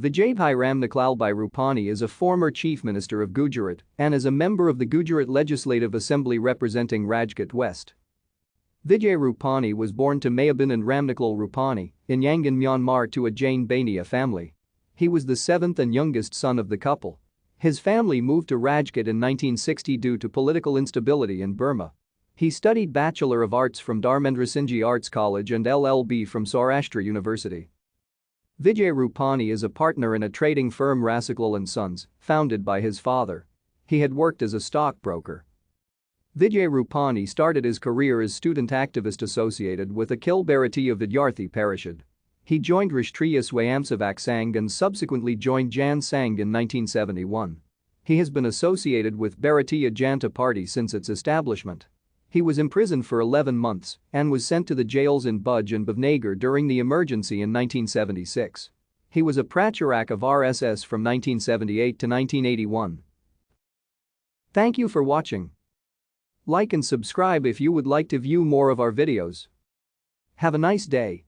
Vijaybhai Ramniklalbhai Rupani is a former Chief Minister of Gujarat and is a member of the Gujarat Legislative Assembly representing Rajkot West. Vijay Rupani was born to Mayabin and Ramniklalbhai Rupani in Yangon, Myanmar to a Jain Bania family. He was the seventh and youngest son of the couple. His family moved to Rajkot in 1960 due to political instability in Burma. He studied Bachelor of Arts from Dharmendra Singh Arts College and LLB from Saurashtra University. Vijay Rupani is a partner in a trading firm Rajkot & Sons, founded by his father. He had worked as a stockbroker. Vijay Rupani started his career as student activist associated with Akhil Bharatiya Vidyarthi Parishad. He joined Rashtriya Swayamsevak Sangh and subsequently joined Jan Sangh in 1971. He has been associated with Bharatiya Janata Party since its establishment. He was imprisoned for 11 months and was sent to the jails in Bhuj and Bhavnagar during the emergency in 1976. He was a pracharak of RSS from 1978 to 1981. Thank you for watching. Like and subscribe if you would like to view more of our videos. Have a nice day.